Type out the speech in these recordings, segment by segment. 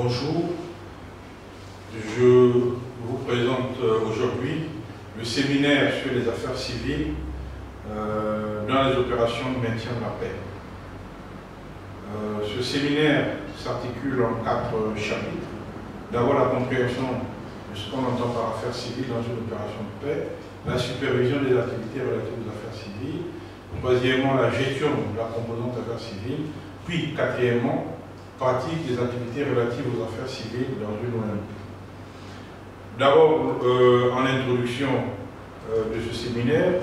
Bonjour, je vous présente aujourd'hui le séminaire sur les affaires civiles dans les opérations de maintien de la paix. Ce séminaire s'articule en 4 chapitres. D'abord la compréhension de ce qu'on entend par affaires civiles dans une opération de paix, la supervision des activités relatives aux affaires civiles, troisièmement la gestion de la composante affaires civiles, puis quatrièmement pratique des activités relatives aux affaires civiles dans une ONG. D'abord, en introduction de ce séminaire,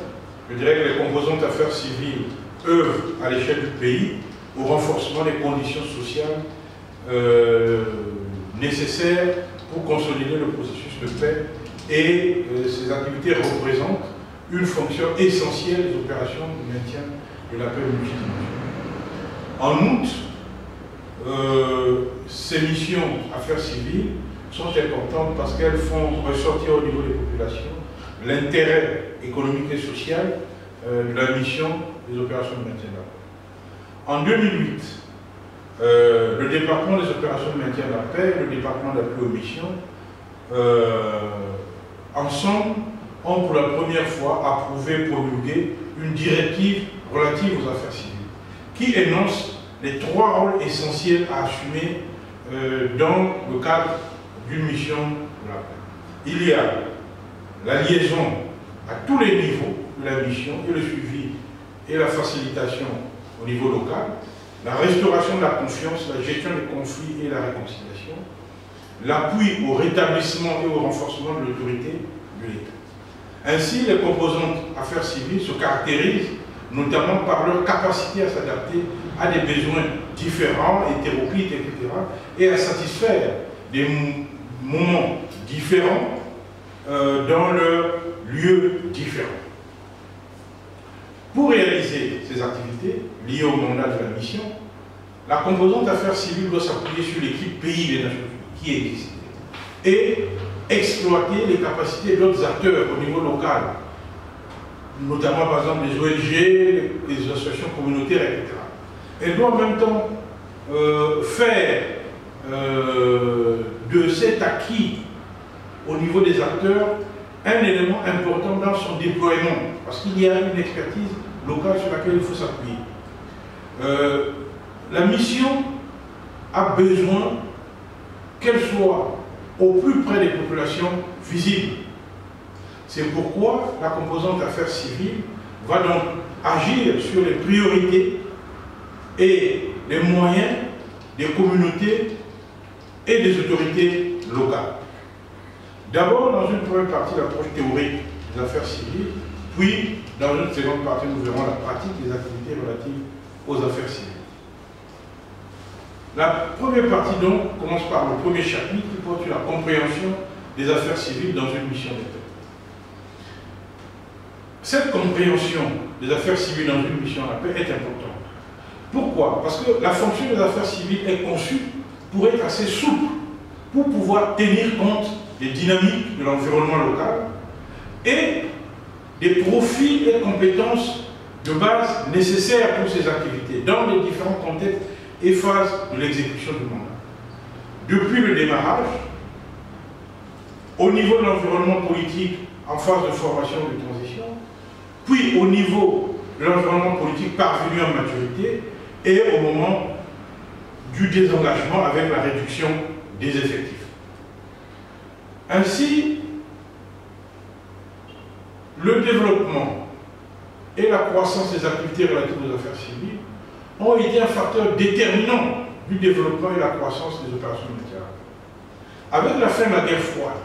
je dirais que les composantes affaires civiles œuvrent à l'échelle du pays au renforcement des conditions sociales nécessaires pour consolider le processus de paix et ces activités représentent une fonction essentielle des opérations de maintien de la paix multidimensionnelle. En outre, ces missions affaires civiles sont importantes parce qu'elles font ressortir au niveau des populations l'intérêt économique et social de la mission des opérations de maintien de la paix. En 2008, le département des opérations de maintien de la paix et le département d'appui aux missions, ensemble, ont pour la première fois approuvé et promulgué une directive relative aux affaires civiles qui énonce les 3 rôles essentiels à assumer dans le cadre d'une mission de la paix. Il y a la liaison à tous les niveaux de la mission et le suivi et la facilitation au niveau local, la restauration de la confiance, la gestion des conflits et la réconciliation, l'appui au rétablissement et au renforcement de l'autorité de l'État. Ainsi, les composantes affaires civiles se caractérisent notamment par leur capacité à s'adapter à des besoins différents, hétéroclites, etc., et à satisfaire des moments différents dans leurs lieux différents. Pour réaliser ces activités liées au mandat de la mission, la composante affaires civiles doit s'appuyer sur l'équipe pays des Nations Unies qui existe et exploiter les capacités d'autres acteurs au niveau local, notamment par exemple les ONG, les associations communautaires, etc. Elle doit en même temps faire de cet acquis au niveau des acteurs un élément important dans son déploiement, parce qu'il y a une expertise locale sur laquelle il faut s'appuyer. La mission a besoin qu'elle soit au plus près des populations visibles. C'est pourquoi la composante affaires civiles va donc agir sur les priorités et les moyens des communautés et des autorités locales. D'abord, dans une première partie, l'approche théorique des affaires civiles, puis dans une seconde partie, nous verrons la pratique des activités relatives aux affaires civiles. La première partie donc commence par le premier chapitre qui porte sur la compréhension des affaires civiles dans une mission de paix. Cette compréhension des affaires civiles dans une mission de la paix est importante. Pourquoi? Parce que la fonction des affaires civiles est conçue pour être assez souple, pour pouvoir tenir compte des dynamiques de l'environnement local et des profils et compétences de base nécessaires pour ces activités dans les différents contextes et phases de l'exécution du mandat. Depuis le démarrage, au niveau de l'environnement politique en phase de formation et de transition, puis au niveau de l'environnement politique parvenu en maturité et au moment du désengagement avec la réduction des effectifs. Ainsi, le développement et la croissance des activités relatives aux affaires civiles ont été un facteur déterminant du développement et la croissance des opérations militaires. Avec la fin de la guerre froide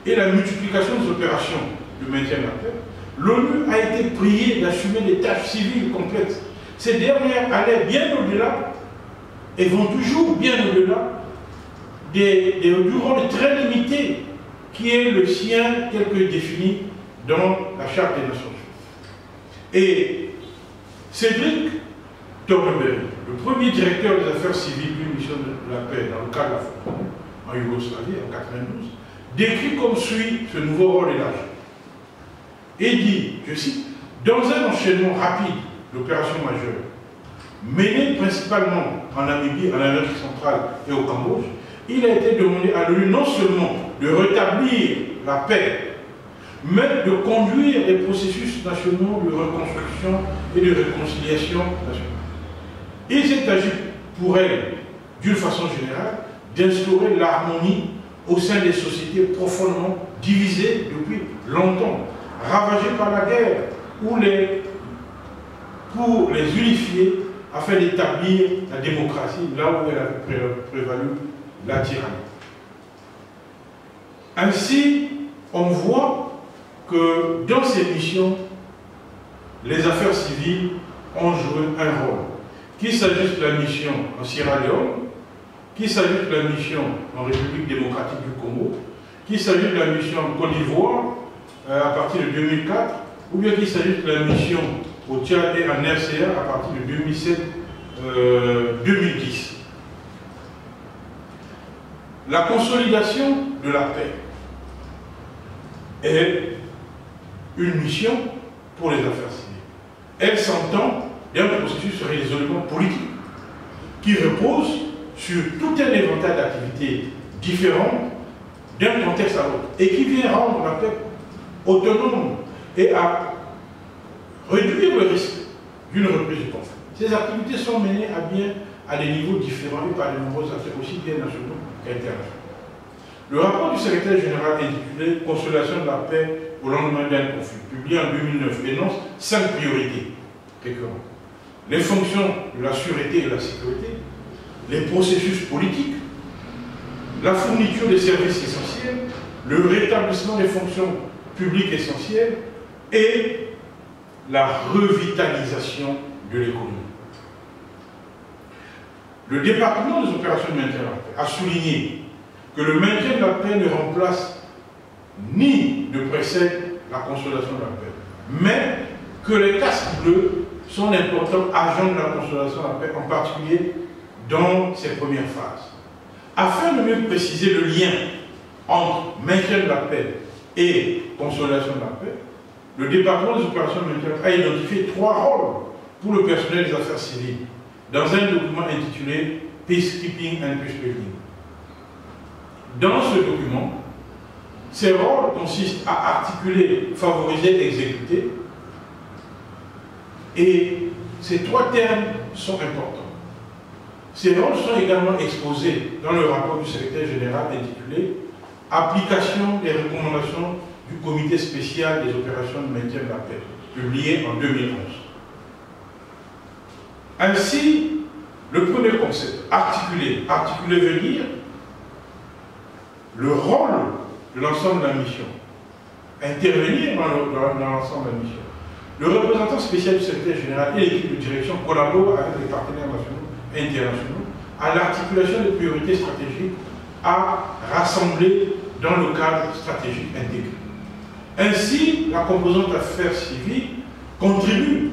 et la multiplication des opérations de maintien de la paix, l'ONU a été priée d'assumer des tâches civiles complexes. Ces dernières allaient bien au-delà et vont toujours bien au-delà du rôle très limité qui est le sien tel que défini dans la Charte des Nations Unies. Et Cédric Thornberry, le premier directeur des affaires civiles d'une mission de la paix dans le cadre de la France en Yougoslavie en 1992, décrit comme suit ce nouveau rôle élargi. Et dit, je cite, dans un enchaînement rapide d'opérations majeures, menées principalement en Namibie, en Amérique centrale et au Cambodge, il a été demandé à l'ONU non seulement de rétablir la paix, mais de conduire les processus nationaux de reconstruction et de réconciliation nationale. Il s'est agi pour elle, d'une façon générale, d'instaurer l'harmonie au sein des sociétés profondément divisées depuis longtemps, ravagées par la guerre, pour les unifier afin d'établir la démocratie là où elle a prévalu la tyrannie. Ainsi, on voit que dans ces missions, les affaires civiles ont joué un rôle. Qu'il s'agisse de la mission en Sierra Leone, qu'il s'agisse de la mission en République démocratique du Congo, qu'il s'agisse de la mission en Côte d'Ivoire à partir de 2004, ou bien qu'il s'agisse de la mission au Tchad et en RCA à partir de 2007-2010. La consolidation de la paix est une mission pour les affaires civiles. Elle s'entend d'un processus résolument politique qui repose sur tout un éventail d'activités différentes d'un contexte à l'autre et qui vient rendre la paix autonome et à réduire le risque d'une reprise du conflit. Ces activités sont menées à bien à des niveaux différents et par de nombreux acteurs aussi bien nationaux qu'internationaux. Le rapport du secrétaire général intitulé « Consolidation de la paix au lendemain d'un conflit », publié en 2009, énonce 5 priorités récurrentes. Les fonctions de la sûreté et de la sécurité, les processus politiques, la fourniture des services essentiels, le rétablissement des fonctions publiques essentielles et la revitalisation de l'économie. Le département des opérations de maintien de la paix a souligné que le maintien de la paix ne remplace ni ne précède la consolidation de la paix, mais que les casques bleus sont d'importants agents de la consolidation de la paix, en particulier dans ses premières phases. Afin de mieux préciser le lien entre maintien de la paix et consolidation de la paix, le département des opérations de maintien de la paix a identifié 3 rôles pour le personnel des affaires civiles dans un document intitulé « Peacekeeping and Peacebuilding ». Dans ce document, ces rôles consistent à articuler, favoriser et exécuter. Et ces 3 termes sont importants. Ces rôles sont également exposés dans le rapport du secrétaire général intitulé « Application des recommandations du comité spécial des opérations de maintien de la paix », publié en 2011. Ainsi, le premier concept, articuler. Articuler veut dire le rôle de l'ensemble de la mission, intervenir dans l'ensemble de la mission. Le représentant spécial du secrétaire général et l'équipe de direction collaborent avec les partenaires nationaux et internationaux à l'articulation des priorités stratégiques à rassembler dans le cadre stratégique intégré. Ainsi, la composante affaires civiles contribue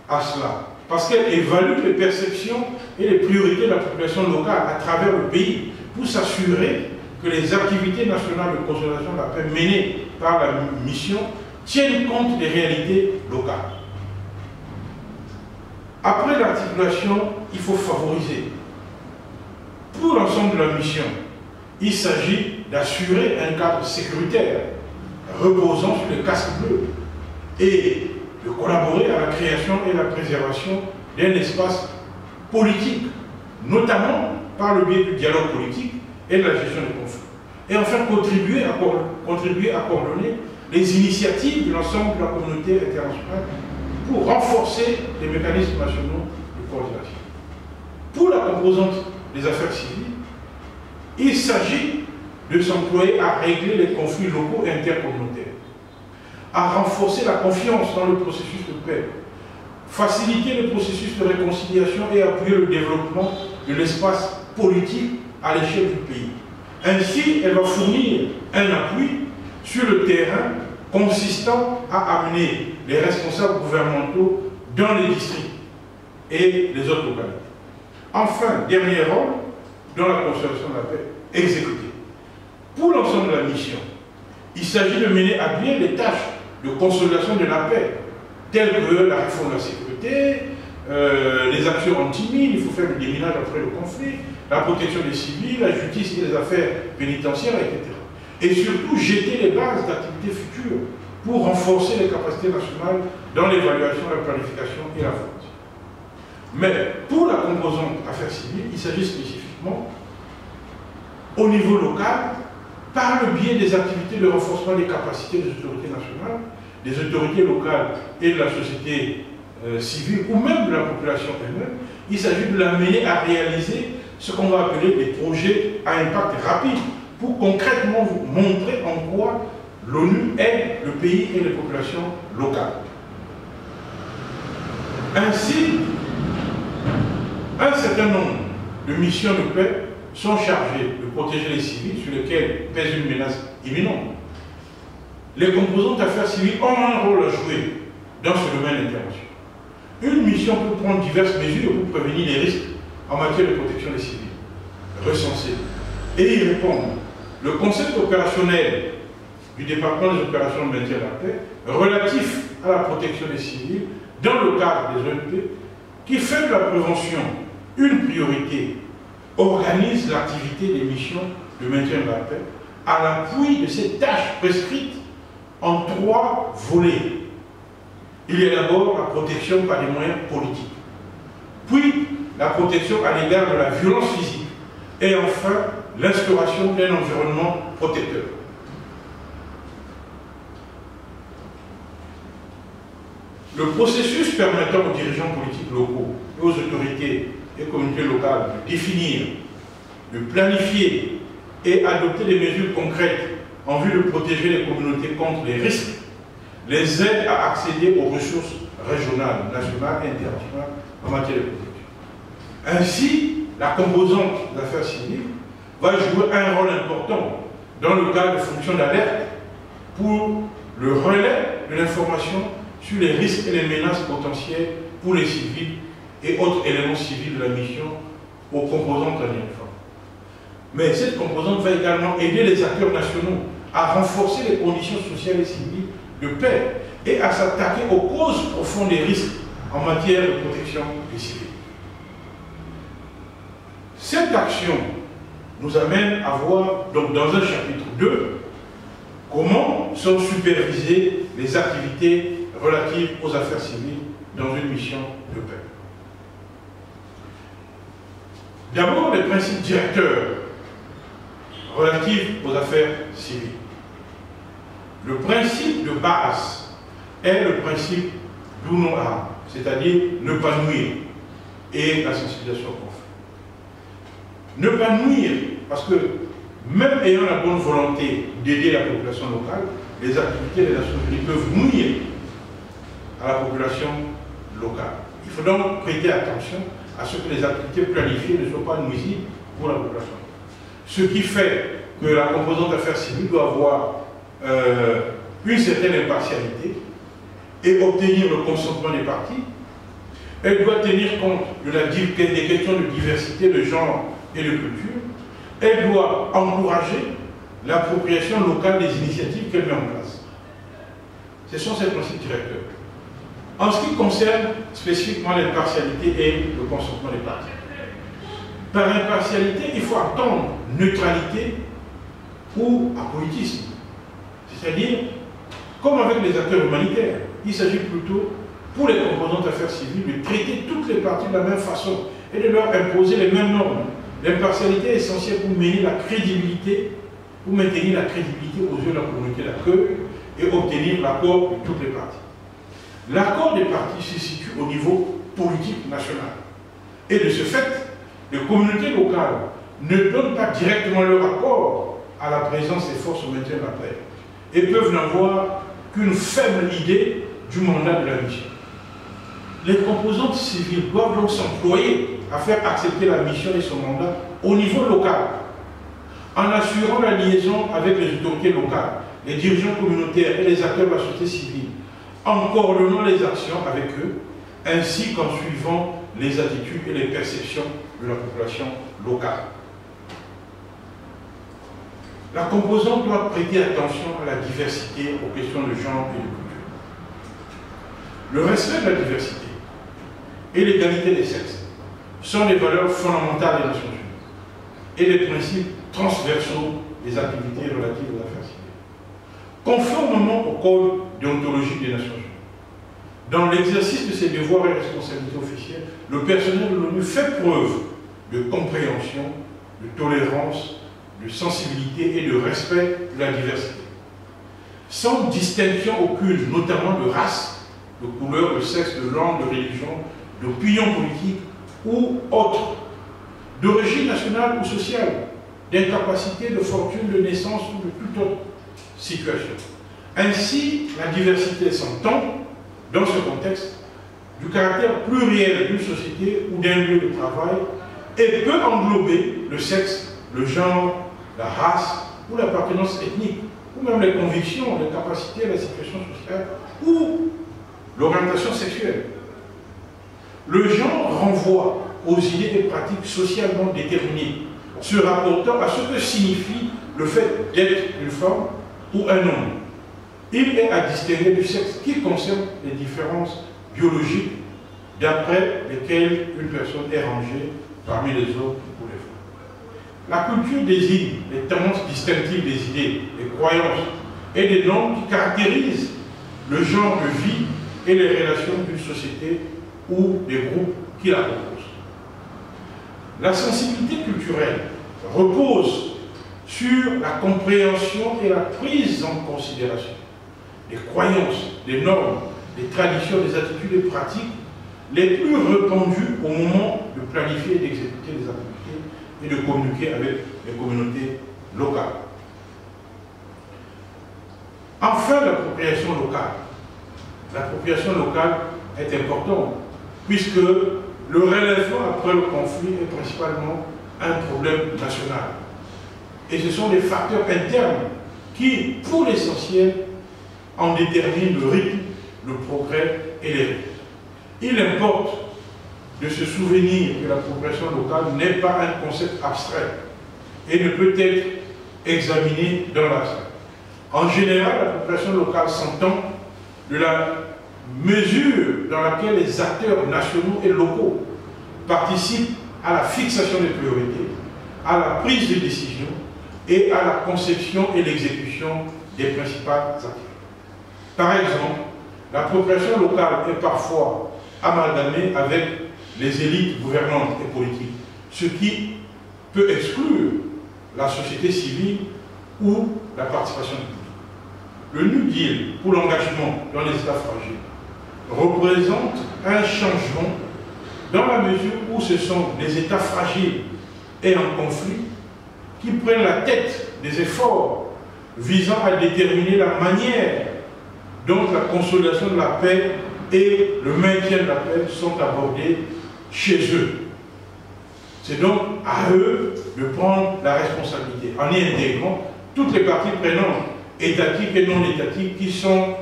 à cela, parce qu'elle évalue les perceptions et les priorités de la population locale à travers le pays pour s'assurer que les activités nationales de consolidation de la paix menées par la mission tiennent compte des réalités locales. Après l'articulation, il faut favoriser. Pour l'ensemble de la mission, il s'agit d'assurer un cadre sécuritaire reposant sur les casques bleus et de collaborer à la création et la préservation d'un espace politique, notamment par le biais du dialogue politique et de la gestion des conflits. Et enfin, contribuer à coordonner les initiatives de l'ensemble de la communauté internationale pour renforcer les mécanismes nationaux de coordination. Pour la composante des affaires civiles, il s'agit de s'employer à régler les conflits locaux et intercommunautaires, à renforcer la confiance dans le processus de paix, faciliter le processus de réconciliation et appuyer le développement de l'espace politique à l'échelle du pays. Ainsi, elle va fournir un appui sur le terrain consistant à amener les responsables gouvernementaux dans les districts et les autres localités. Enfin, dernier rôle, dans la consolidation de la paix, exécuter. Pour l'ensemble de la mission, il s'agit de mener à bien les tâches de consolidation de la paix, telles que la réforme de la sécurité, les actions anti-mines, il faut faire le déminage après le conflit, la protection des civils, la justice et les affaires pénitentiaires, etc. Et surtout, jeter les bases d'activités futures pour renforcer les capacités nationales dans l'évaluation, la planification et la formation. Mais pour la composante affaires civiles, il s'agit spécifiquement au niveau local, par le biais des activités de renforcement des capacités des autorités nationales, des autorités locales et de la société civile, ou même de la population elle-même, il s'agit de l'amener à réaliser ce qu'on va appeler des projets à impact rapide, pour concrètement vous montrer en quoi l'ONU aide le pays et les populations locales. Ainsi, un certain nombre de missions de paix sont chargées de protéger les civils sur lesquels pèse une menace imminente. Les composantes affaires civiles ont un rôle à jouer dans ce domaine d'intervention. Une mission peut prendre diverses mesures pour prévenir les risques en matière de protection des civils, recenser et y répondre. Le concept opérationnel du département des opérations de maintien de la paix relatif à la protection des civils dans le cadre des ONP, qui fait de la prévention une priorité, organise l'activité des missions de maintien de la paix à l'appui de ces tâches prescrites en 3 volets. Il y a d'abord la protection par des moyens politiques, puis la protection à l'égard de la violence physique, et enfin l'instauration d'un environnement protecteur. Le processus permettant aux dirigeants politiques locaux et aux autorités et communautés locales de définir, de planifier et adopter des mesures concrètes en vue de protéger les communautés contre les risques, les aide à accéder aux ressources régionales, nationales et internationales en matière de protection. Ainsi, la composante d'affaires civiles va jouer un rôle important dans le cadre de fonctions d'alerte pour le relais de l'information sur les risques et les menaces potentielles pour les civils et autres éléments civils de la mission aux composantes en uniforme. Mais cette composante va également aider les acteurs nationaux à renforcer les conditions sociales et civiles de paix et à s'attaquer aux causes profondes des risques en matière de protection des civils. Cette action nous amène à voir, donc dans un chapitre 2, comment sont supervisées les activités relatives aux affaires civiles dans une mission de paix. D'abord, les principes directeurs relatifs aux affaires civiles. Le principe de base est le principe do no harm, c'est-à-dire ne pas nuire, et la sensibilisation qu'on fait. Ne pas nuire, parce que même ayant la bonne volonté d'aider la population locale, les activités des Nations Unies peuvent nuire à la population locale. Il faut donc prêter attention à ce que les activités planifiées ne soient pas nuisibles pour la population. Ce qui fait que la composante affaires civiles doit avoir une certaine impartialité et obtenir le consentement des parties. Elle doit tenir compte des questions de diversité, de genre et de culture. Elle doit encourager l'appropriation locale des initiatives qu'elle met en place. Ce sont ces principes directeurs. En ce qui concerne spécifiquement l'impartialité et le consentement des parties. Par impartialité, il faut attendre neutralité ou apolitisme. C'est-à-dire, comme avec les acteurs humanitaires, il s'agit plutôt, pour les composantes affaires civiles, de traiter toutes les parties de la même façon et de leur imposer les mêmes normes. L'impartialité est essentielle pour maintenir la crédibilité aux yeux de la communauté d'accueil et obtenir l'accord de toutes les parties. L'accord des parties se situe au niveau politique national. Et de ce fait, les communautés locales ne donnent pas directement leur accord à la présence des forces au maintien de la paix et peuvent n'avoir qu'une faible idée du mandat de la mission. Les composantes civiles doivent donc s'employer à faire accepter la mission et son mandat au niveau local, en assurant la liaison avec les autorités locales, les dirigeants communautaires et les acteurs de la société civile, en coordonnant les actions avec eux, ainsi qu'en suivant les attitudes et les perceptions de la population locale. La composante doit prêter attention à la diversité, aux questions de genre et de culture. Le respect de la diversité et l'égalité des sexes sont des valeurs fondamentales des Nations Unies et des principes transversaux des activités relatives aux affaires civiles. Conformément au Code déontologique des Nations Unies, dans l'exercice de ses devoirs et responsabilités officielles, le personnel de l'ONU fait preuve de compréhension, de tolérance, de sensibilité et de respect de la diversité, sans distinction aucune, notamment de race, de couleur, de sexe, de langue, de religion, d'opinion politique ou autre, d'origine nationale ou sociale, d'incapacité, de fortune, de naissance ou de toute autre situation. Ainsi, la diversité s'entend, dans ce contexte, du caractère pluriel d'une société ou d'un lieu de travail et peut englober le sexe, le genre, la race ou l'appartenance ethnique, ou même les convictions, les capacités, la situation sociale ou l'orientation sexuelle. Le genre renvoie aux idées et pratiques socialement déterminées, se rapportant à ce que signifie le fait d'être une femme ou un homme. Il est à distinguer du sexe qui concerne les différences biologiques d'après lesquelles une personne est rangée parmi les hommes ou les femmes. La culture désigne les tendances distinctives des idées, des croyances et des normes qui caractérisent le genre de vie et les relations d'une société ou des groupes qui la composent. La sensibilité culturelle repose sur la compréhension et la prise en considération des croyances, des normes, des traditions, des attitudes et pratiques les plus répandues au moment de planifier et d'exécuter les activités et de communiquer avec les communautés locales. Enfin, l'appropriation locale. L'appropriation locale est importante puisque le relèvement après le conflit est principalement un problème national. Et ce sont les facteurs internes qui, pour l'essentiel, en déterminent le rythme, le progrès et les rythmes. Il importe de se souvenir que l'appropriation locale n'est pas un concept abstrait et ne peut être examiné dans l'abstrait. En général, l'appropriation locale s'entend de la mesure dans laquelle les acteurs nationaux et locaux participent à la fixation des priorités, à la prise de décision et à la conception et l'exécution des principales activités. Par exemple, l'appropriation locale est parfois amalgamée avec les élites gouvernantes et politiques, ce qui peut exclure la société civile ou la participation publique. Le New Deal pour l'engagement dans les États fragiles représente un changement dans la mesure où ce sont les États fragiles et en conflit qui prennent la tête des efforts visant à déterminer la manière dont la consolidation de la paix et le maintien de la paix sont abordés chez eux. C'est donc à eux de prendre la responsabilité, en y intégrant toutes les parties prenantes, étatiques et non étatiques, qui sont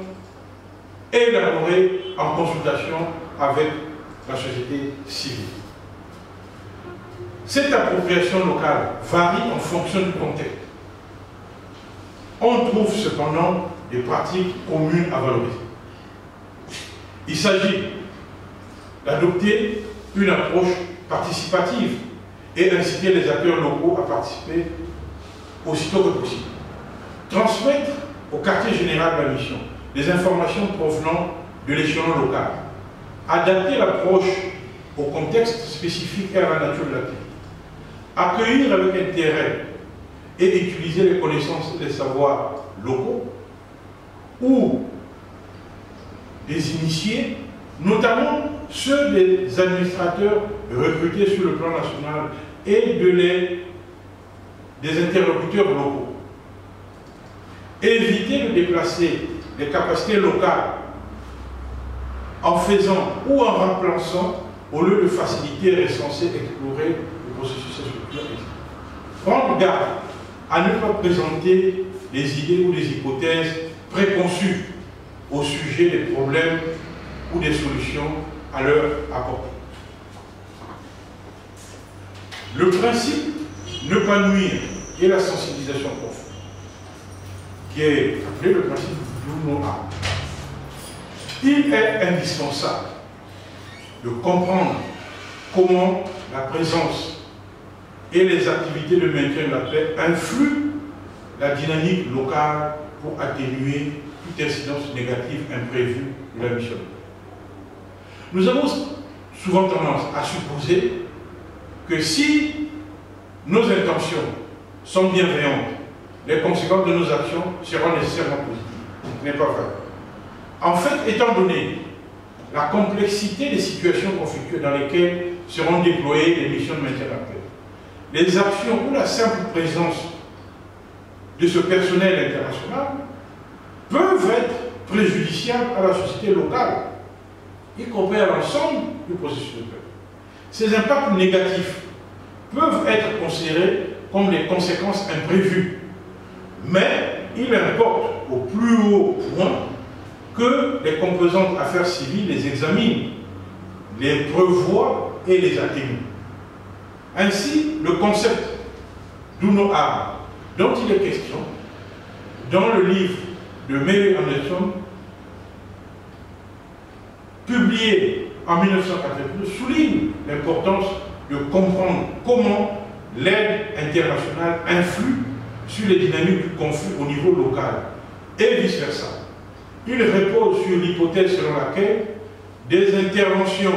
élaborées en consultation avec la société civile. Cette appropriation locale varie en fonction du contexte. On trouve cependant des pratiques communes à valoriser. Il s'agit d'adopter une approche participative et inciter les acteurs locaux à participer aussitôt que possible. Transmettre au quartier général de la mission des informations provenant de l'échelon local. Adapter l'approche au contexte spécifique et à la nature de l'activité. Accueillir avec intérêt et utiliser les connaissances et les savoirs locaux ou des initiés, notamment ceux des administrateurs recrutés sur le plan national et des interlocuteurs locaux. Éviter de déplacer les capacités locales en faisant ou en remplaçant au lieu de faciliter, recenser, explorer le processus et structure. Prendre garde à ne pas présenter des idées ou des hypothèses préconçues au sujet des problèmes ou des solutions à leur apporter. Le principe ne pas nuire et la sensibilisation profonde, qui est appelé le principe du no harm. Il est indispensable de comprendre comment la présence et les activités de maintien de la paix influent la dynamique locale pour atténuer toute incidence négative imprévue de la mission. Nous avons souvent tendance à supposer que si nos intentions sont bienveillantes, les conséquences de nos actions seront nécessairement positives. Ce n'est pas vrai. En fait, étant donné la complexité des situations conflictuelles dans lesquelles seront déployées les missions de maintien de la paix, les actions ou la simple présence de ce personnel international peuvent être préjudiciables à la société locale, y compris à l'ensemble du processus de paix. Ces impacts négatifs peuvent être considérés comme des conséquences imprévues, mais il importe au plus haut point que les composantes affaires civiles les examinent, les prévoient et les atténuent. Ainsi, le concept do no harm dont il est question dans le livre de Mary Anderson, publié en 1982, souligne l'importance de comprendre comment l'aide internationale influe sur les dynamiques du conflit au niveau local et vice-versa. Il repose sur l'hypothèse selon laquelle des interventions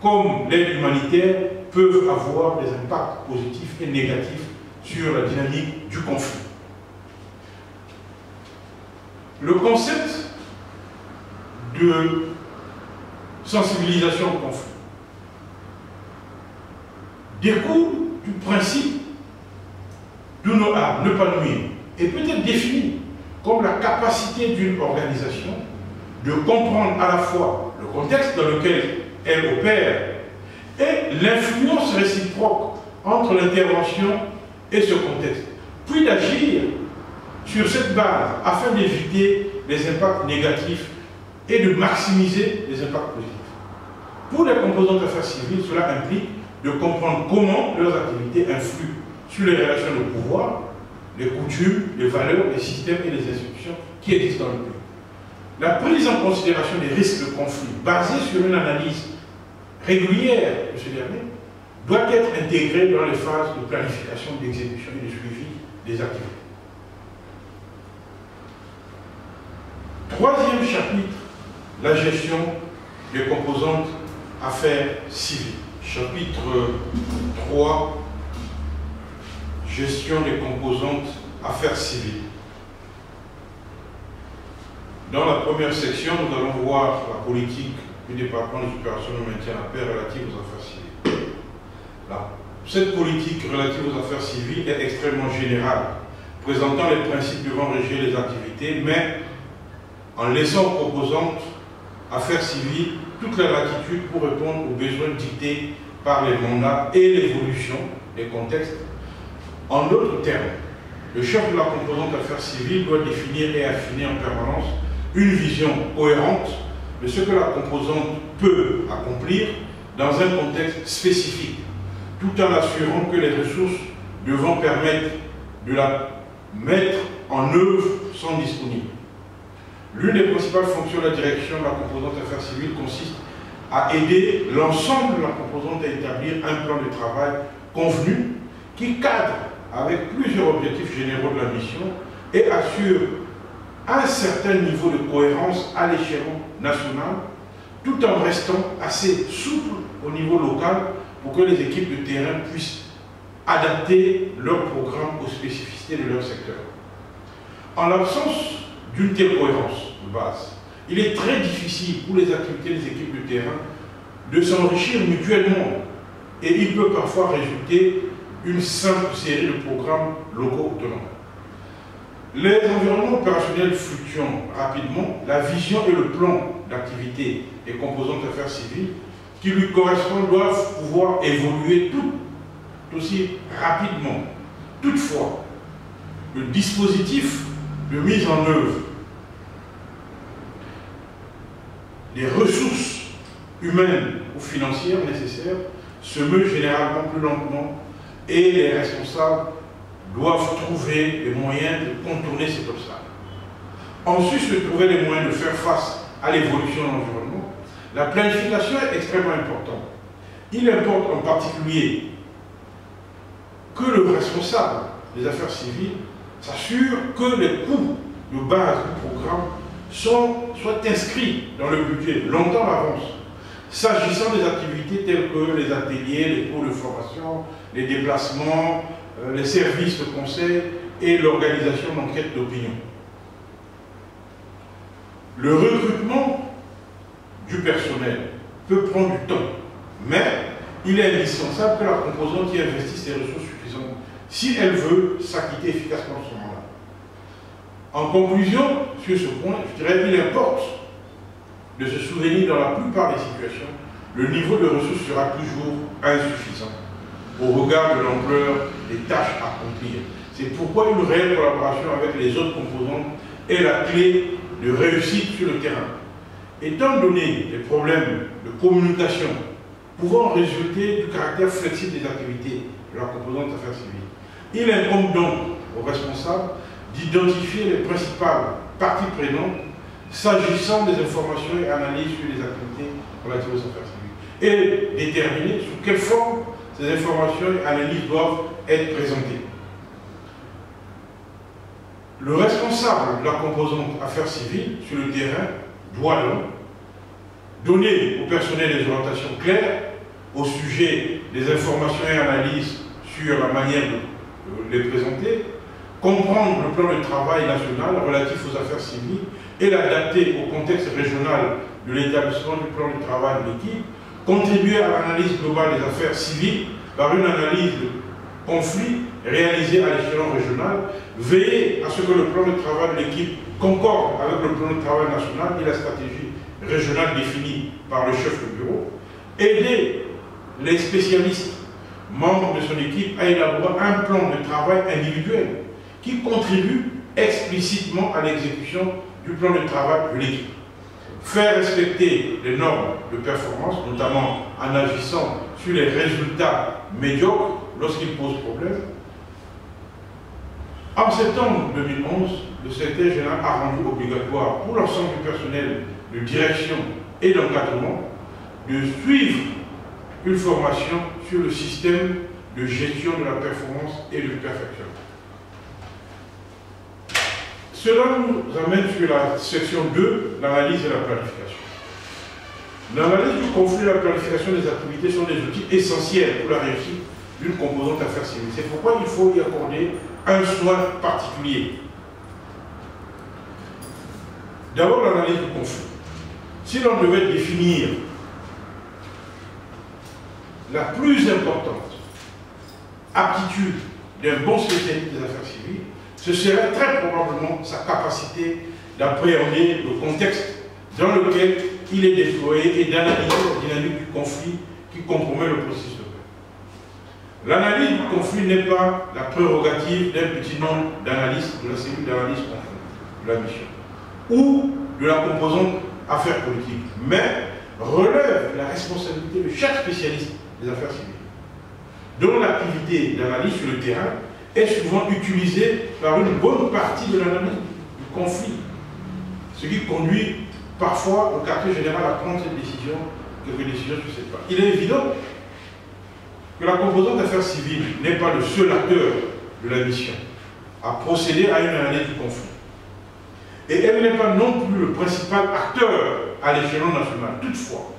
comme l'aide humanitaire peuvent avoir des impacts positifs et négatifs sur la dynamique du conflit. Le concept de sensibilisation au conflit découle du principe do no harm, ne pas nuire, et peut être défini comme la capacité d'une organisation de comprendre à la fois le contexte dans lequel elle opère et l'influence réciproque entre l'intervention et ce contexte, puis d'agir sur cette base afin d'éviter les impacts négatifs et de maximiser les impacts positifs. Pour les composantes affaires civiles, cela implique de comprendre comment leurs activités influent sur les relations de pouvoir, les coutumes, les valeurs, les systèmes et les institutions qui existent dans le pays. La prise en considération des risques de conflit basée sur une analyse régulière de ce dernier doit être intégrée dans les phases de planification, d'exécution et de suivi des activités. Troisième chapitre, la gestion des composantes affaires civiles. Chapitre 3, gestion des composantes affaires civiles. Dans la première section, nous allons voir la politique du département des opérations de maintien de la paix relative aux affaires civiles. Cette politique relative aux affaires civiles est extrêmement générale, présentant les principes devant régir les activités, mais en laissant aux composantes affaires civiles toute la latitude pour répondre aux besoins dictés par les mandats et l'évolution des contextes. En d'autres termes, le chef de la composante affaires civiles doit définir et affiner en permanence une vision cohérente de ce que la composante peut accomplir dans un contexte spécifique, tout en assurant que les ressources devant permettre de la mettre en œuvre sont disponibles. L'une des principales fonctions de la direction de la composante affaires civiles consiste à aider l'ensemble de la composante à établir un plan de travail convenu qui cadre avec plusieurs objectifs généraux de la mission et assure un certain niveau de cohérence à l'échelon national, tout en restant assez souple au niveau local pour que les équipes de terrain puissent adapter leur programme aux spécificités de leur secteur. En l'absence d'une telle cohérence de base, il est très difficile pour les activités des équipes de terrain de s'enrichir mutuellement et il peut parfois résulter une simple série de programmes locaux autonomes. Les environnements opérationnels fluctuant rapidement, la vision et le plan d'activité des composantes affaires civiles qui lui correspondent doivent pouvoir évoluer tout aussi rapidement. Toutefois, le dispositif de mise en œuvre des ressources humaines ou financières nécessaires se meut généralement plus lentement et les responsables doivent trouver les moyens de contourner cet obstacle. Ensuite, se trouver les moyens de faire face à l'évolution de l'environnement, La planification est extrêmement importante. Il importe en particulier que le responsable des affaires civiles s'assure que les coûts de base du programme soient inscrits dans le budget longtemps à l'avance, s'agissant des activités telles que les ateliers, les cours de formation, les déplacements, les services de conseil et l'organisation d'enquêtes d'opinion. Le recrutement du personnel peut prendre du temps, mais il est indispensable que la composante y investisse des ressources suffisantes si elle veut s'acquitter efficacement de son mandat. En conclusion, sur ce point, je dirais qu'il importe de se souvenir dans la plupart des situations, le niveau de ressources sera toujours insuffisant au regard de l'ampleur des tâches à accomplir. C'est pourquoi une réelle collaboration avec les autres composantes est la clé de réussite sur le terrain. Étant donné les problèmes de communication pouvant résulter du caractère flexible des activités de la composante affaires civiles, il incombe donc aux responsables d'identifier les principales parties prenantes s'agissant des informations et analyses sur les activités relatives aux affaires civiles et déterminer sous quelle forme ces informations et analyses doivent être présentées. Le responsable de la composante affaires civiles sur le terrain doit donc donner au personnel des orientations claires au sujet des informations et analyses sur la manière de les présenter, comprendre le plan de travail national relatif aux affaires civiles et l'adapter au contexte régional de l'établissement du plan de travail de l'équipe, contribuer à l'analyse globale des affaires civiles par une analyse de conflits réalisée à l'échelon régional, veiller à ce que le plan de travail de l'équipe concorde avec le plan de travail national et la stratégie régionale définie par le chef de bureau, aider les spécialistes membres de son équipe à élaborer un plan de travail individuel qui contribue explicitement à l'exécution du plan de travail de l'équipe. Faire respecter les normes de performance, notamment en agissant sur les résultats médiocres lorsqu'ils posent problème. En septembre 2011, le secrétaire général a rendu obligatoire pour l'ensemble du personnel de direction et d'encadrement de suivre une formation sur le système de gestion de la performance et de perfection. Cela nous amène sur la section 2, l'analyse et la planification. L'analyse du conflit et la planification des activités sont des outils essentiels pour la réussite d'une composante affaires civiles. C'est pourquoi il faut y accorder un soin particulier. D'abord, l'analyse du conflit. Si l'on devait définir la plus importante aptitude d'un bon spécialiste des affaires civiles, ce serait très probablement sa capacité d'appréhender le contexte dans lequel il est déployé et d'analyser la dynamique du conflit qui compromet le processus de paix. L'analyse du conflit n'est pas la prérogative d'un petit nombre d'analystes de la cellule d'analyse de la mission ou de la composante affaires politiques, mais relève la responsabilité de chaque spécialiste des affaires civiles, dont l'activité d'analyse sur le terrain est souvent utilisée par une bonne partie de l'analyse du conflit, ce qui conduit parfois au quartier général à prendre cette décision, quelques décisions sur cette part. Il est évident que la composante d'affaires civiles n'est pas le seul acteur de la mission à procéder à une analyse du conflit. Et elle n'est pas non plus le principal acteur à l'échelon national. Toutefois,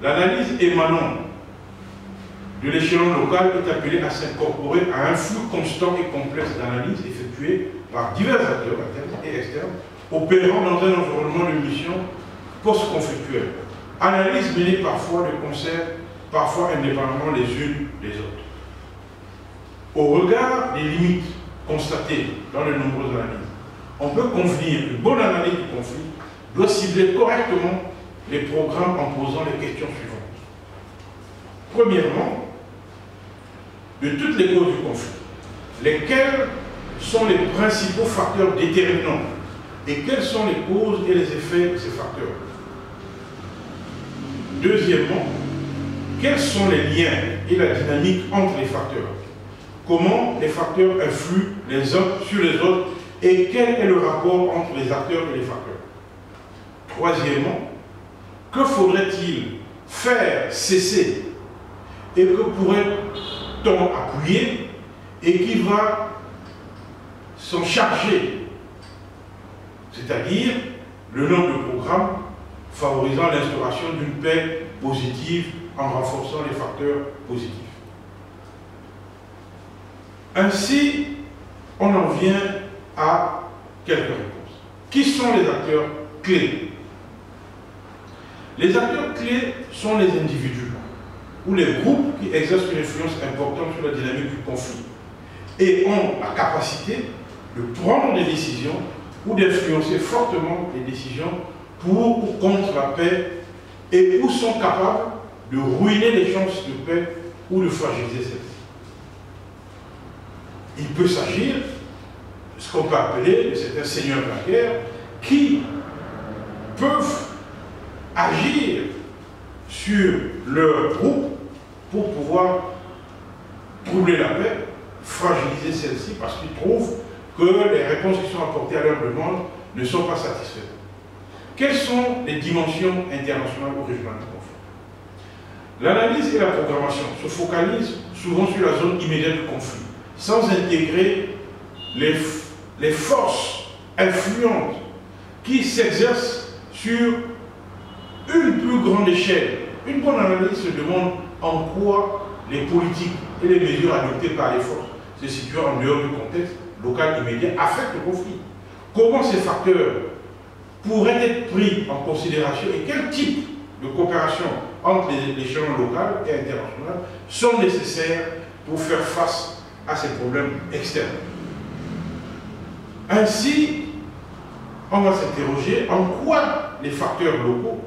l'analyse émanant de l'échelon local est appelée à s'incorporer à un flux constant et complexe d'analyse effectué par divers acteurs internes et externes opérant dans un environnement de mission post-conflictuel. Analyse menée parfois de concert, parfois indépendamment les unes des autres. Au regard des limites constatées dans de nombreuses analyses, on peut convenir qu'une bonne analyse du conflit doit cibler correctement les programmes en posant les questions suivantes. Premièrement, de toutes les causes du conflit, lesquels sont les principaux facteurs déterminants et quelles sont les causes et les effets de ces facteurs. Deuxièmement, quels sont les liens et la dynamique entre les facteurs? Comment les facteurs influent les uns sur les autres et quel est le rapport entre les acteurs et les facteurs? Troisièmement, que faudrait-il faire cesser et que pourrait-on appuyer et qui va s'en charger, c'est-à-dire le nombre de programmes favorisant l'instauration d'une paix positive en renforçant les facteurs positifs. Ainsi, on en vient à quelques réponses. Qui sont les acteurs clés? Les acteurs clés sont les individus ou les groupes qui exercent une influence importante sur la dynamique du conflit et ont la capacité de prendre des décisions ou d'influencer fortement les décisions pour ou contre la paix et ou sont capables de ruiner les chances de paix ou de fragiliser celle-ci. Il peut s'agir de ce qu'on peut appeler de certains seigneurs de la guerre qui peuvent agir sur leur groupe pour pouvoir troubler la paix, fragiliser celle-ci parce qu'ils trouvent que les réponses qui sont apportées à leurs demandes ne sont pas satisfaites. Quelles sont les dimensions internationales ou régionales du conflit? L'analyse et la programmation se focalisent souvent sur la zone immédiate du conflit, sans intégrer les forces influentes qui s'exercent sur une plus grande échelle. Une bonne analyse se demande en quoi les politiques et les mesures adoptées par les forces se situant en dehors du contexte local immédiat affectent le conflit. Comment ces facteurs pourraient être pris en considération et quel type de coopération entre les échelons local et international sont nécessaires pour faire face à ces problèmes externes. Ainsi, on va s'interroger en quoi les facteurs locaux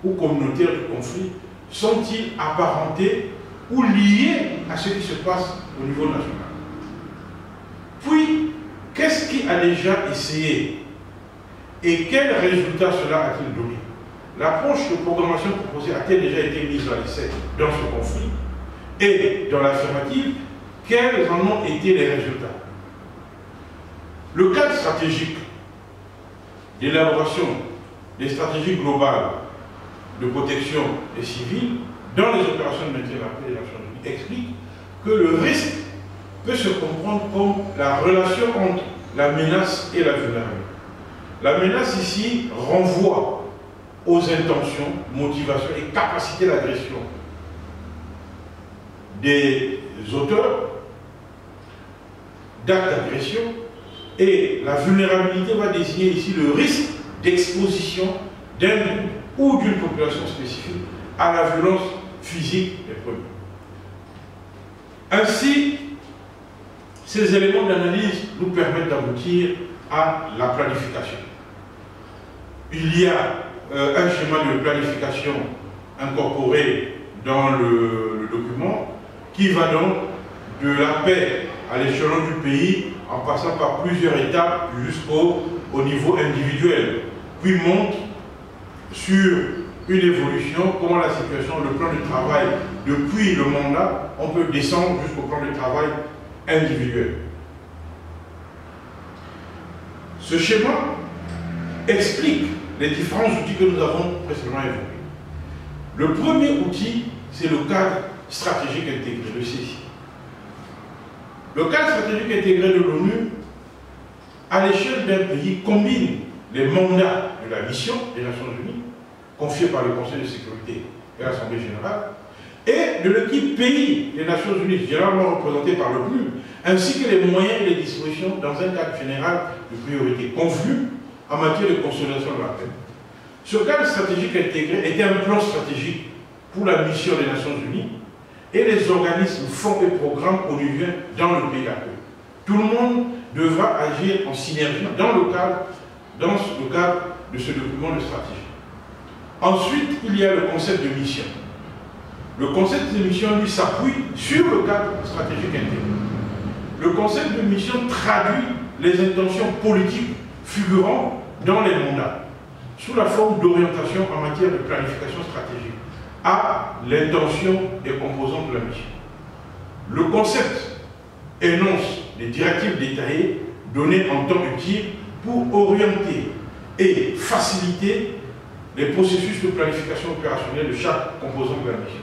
ou communautaires du conflit sont-ils apparentés ou liés à ce qui se passe au niveau national. Puis, qu'est-ce qui a déjà essayé et quels résultats cela a-t-il donné? L'approche de programmation proposée a-t-elle déjà été mise à l'essai dans ce conflit? Et dans l'affirmative, quels en ont été les résultats? Le cadre stratégique d'élaboration des stratégies globales de protection des civils dans les opérations de maintien de la paix des Nations Unies explique que le risque peut se comprendre comme la relation entre la menace et la vulnérabilité. La menace ici renvoie aux intentions, motivations et capacités d'agression des auteurs d'actes d'agression, et la vulnérabilité va désigner ici le risque d'exposition d'un ou d'une population spécifique à la violence physique des premiers. Ainsi, ces éléments d'analyse nous permettent d'aboutir à la planification. Il y a un schéma de planification incorporé dans le document qui va donc de la paix à l'échelon du pays en passant par plusieurs étapes jusqu'au niveau individuel, puis montre sur une évolution, comment la situation, le plan de travail, depuis le mandat, on peut descendre jusqu'au plan de travail individuel. Ce schéma explique les différents outils que nous avons précédemment évoqués. Le premier outil, c'est le cadre stratégique intégré, le CICI. Le cadre stratégique intégré de l'ONU, à l'échelle d'un pays, combine les mandats de la mission des Nations Unies, confiés par le Conseil de sécurité et l'Assemblée générale, et de l'équipe pays des Nations Unies, généralement représentée par le PNUD, ainsi que les moyens et les dispositions dans un cadre général de priorité convenu en matière de consolidation de la paix. Ce cadre stratégique intégré était un plan stratégique pour la mission des Nations Unies et les organismes, fonds et programmes onusiens dans le pays d'accueil. Tout le monde devra agir en synergie dans le cadre de ce document de stratégie. Ensuite, il y a le concept de mission. Le concept de mission, lui, s'appuie sur le cadre stratégique intégré. Le concept de mission traduit les intentions politiques figurant dans les mandats, sous la forme d'orientation en matière de planification stratégique, à l'intention des composants de la mission. Le concept énonce les directives détaillées données en temps utile pour orienter et faciliter les processus de planification opérationnelle de chaque composant de la mission.